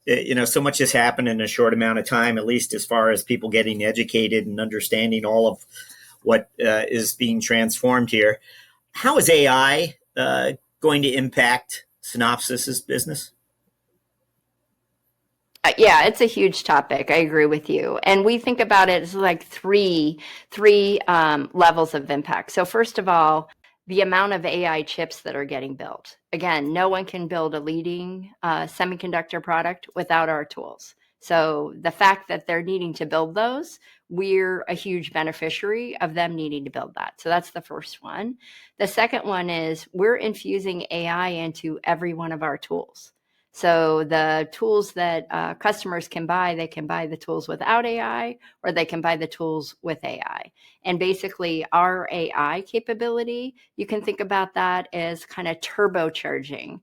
So much has happened in a short amount of time, at least as far as people getting educated and understanding all of what is being transformed here. How is AI going to impact Synopsys's business? Yeah, it's a huge topic. I agree with you. And we think about it as like three levels of impact. So first of all, the amount of AI chips that are getting built. Again, no one can build a leading semiconductor product without our tools. So the fact that they're needing to build those, we're a huge beneficiary of them needing to build that. So that's the first one. The second one is we're infusing AI into every one of our tools. So the tools that customers can buy, they can buy the tools without AI or they can buy the tools with AI. And basically our AI capability, you can think about that as kind of turbocharging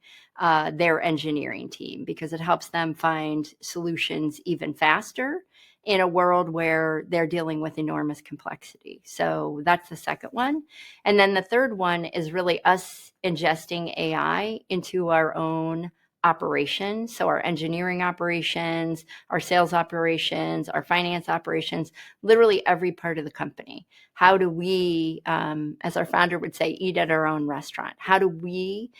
their engineering team because it helps them find solutions even faster in a world where they're dealing with enormous complexity. So that's the second one. And then the third one is really us ingesting AI into our own operations. So our engineering operations, our sales operations, our finance operations, literally every part of the company. How do we, as our founder would say, eat at our own restaurant? How do we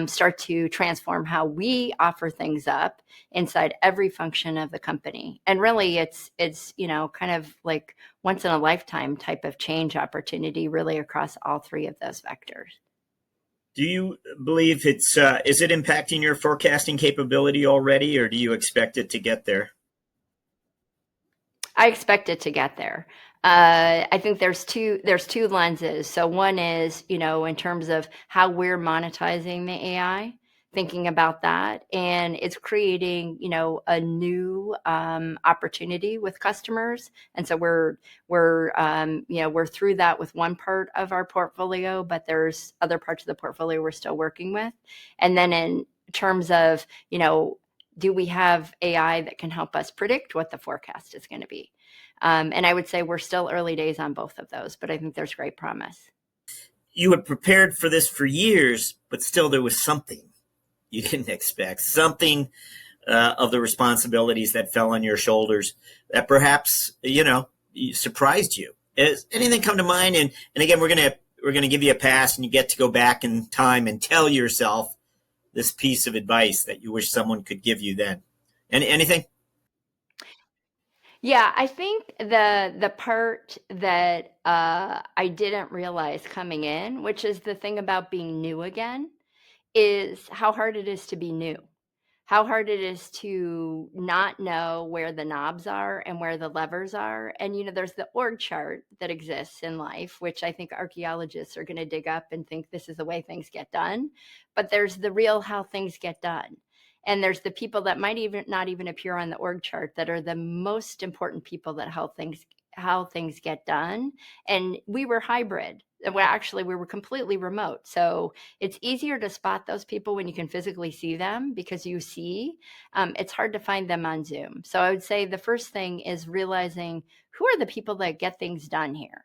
start to transform how we offer things up inside every function of the company? And really it's kind of like once in a lifetime type of change opportunity really across all three of those vectors. Do you believe is it impacting your forecasting capability already, or do you expect it to get there? I expect it to get there. I think there's two lenses. So one is, in terms of how we're monetizing the AI, thinking about that, and it's creating, a new opportunity with customers. And so we're through that with one part of our portfolio, but there's other parts of the portfolio we're still working with. And then in terms of, do we have AI that can help us predict what the forecast is going to be? And I would say we're still early days on both of those, but I think there's great promise. You had prepared for this for years, but still there was something you didn't expect, something of the responsibilities that fell on your shoulders that perhaps surprised you. Does anything come to mind? And again, we're gonna give you a pass, and you get to go back in time and tell yourself this piece of advice that you wish someone could give you then. Anything? Yeah, I think the part that I didn't realize coming in, which is the thing about being new again, is how hard it is to be new. How hard it is to not know where the knobs are and where the levers are. And, there's the org chart that exists in life, which I think archaeologists are going to dig up and think this is the way things get done. But there's the real how things get done. And there's the people that might even not even appear on the org chart that are the most important people that how things get done. And we were hybrid. Well, actually, we were completely remote. So it's easier to spot those people when you can physically see them because you see. It's hard to find them on Zoom. So I would say the first thing is realizing who are the people that get things done here,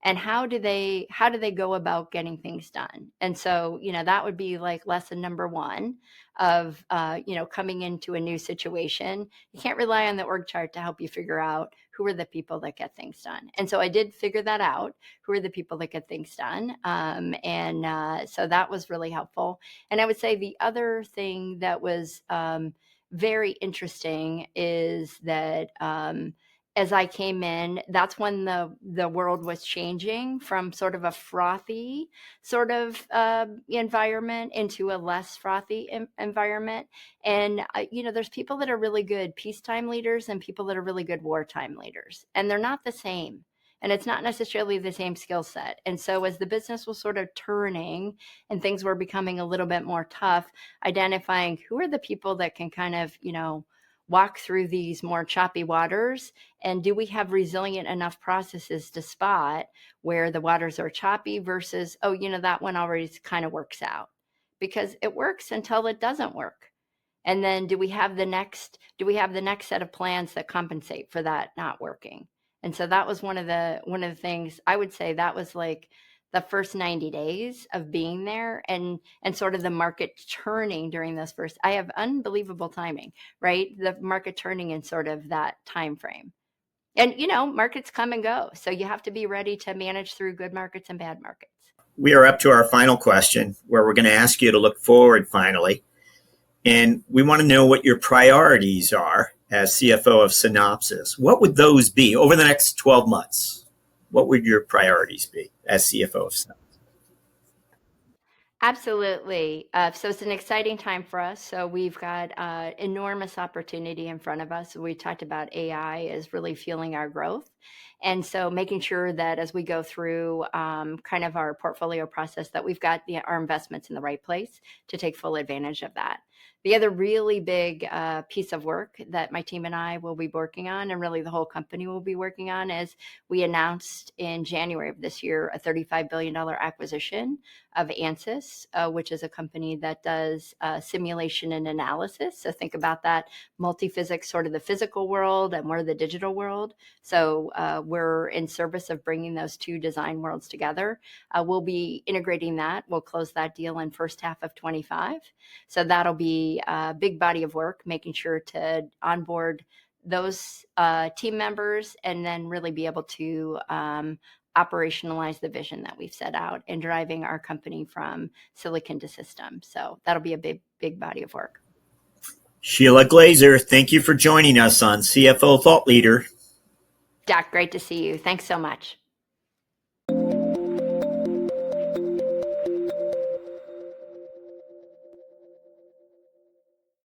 and how do they go about getting things done. And so that would be like lesson number one of coming into a new situation. You can't rely on the org chart to help you figure out who are the people that get things done. And so I did figure that out. Who are the people that get things done? And so that was really helpful. And I would say the other thing that was very interesting is that as I came in, that's when the world was changing from sort of a frothy sort of environment into a less frothy environment. And there's people that are really good peacetime leaders and people that are really good wartime leaders, and they're not the same. And it's not necessarily the same skill set. And so as the business was sort of turning and things were becoming a little bit more tough, identifying who are the people that can kind of, walk through these more choppy waters, and do we have resilient enough processes to spot where the waters are choppy versus, oh, that one already kind of works out, because it works until it doesn't work. And then do we have the next set of plans that compensate for that not working? And so that was one of the things I would say that was like the first 90 days of being there and sort of the market turning during those first, I have unbelievable timing, right? The market turning in sort of that time frame. And markets come and go, so you have to be ready to manage through good markets and bad markets. We are up to our final question, where we're going to ask you to look forward finally. And we want to know what your priorities are as CFO of Synopsys. What would those be over the next 12 months? What would your priorities be as CFO of Synopsys? Absolutely. So it's an exciting time for us. So we've got enormous opportunity in front of us. We talked about AI is really fueling our growth. And so making sure that as we go through kind of our portfolio process, that we've got our investments in the right place to take full advantage of that. The other really big piece of work that my team and I will be working on, and really the whole company will be working on, is we announced in January of this year a $35 billion acquisition of Ansys, which is a company that does simulation and analysis. So think about that multi-physics, sort of the physical world, and we're the digital world. So we're in service of bringing those two design worlds together. We'll be integrating that. We'll close that deal in first half of 25. So that'll be a big body of work, making sure to onboard those team members and then really be able to operationalize the vision that we've set out and driving our company from silicon to system. So that'll be a big body of work. Shelagh Glaser, thank you for joining us on CFO Thought Leader. Doc, great to see you. Thanks so much.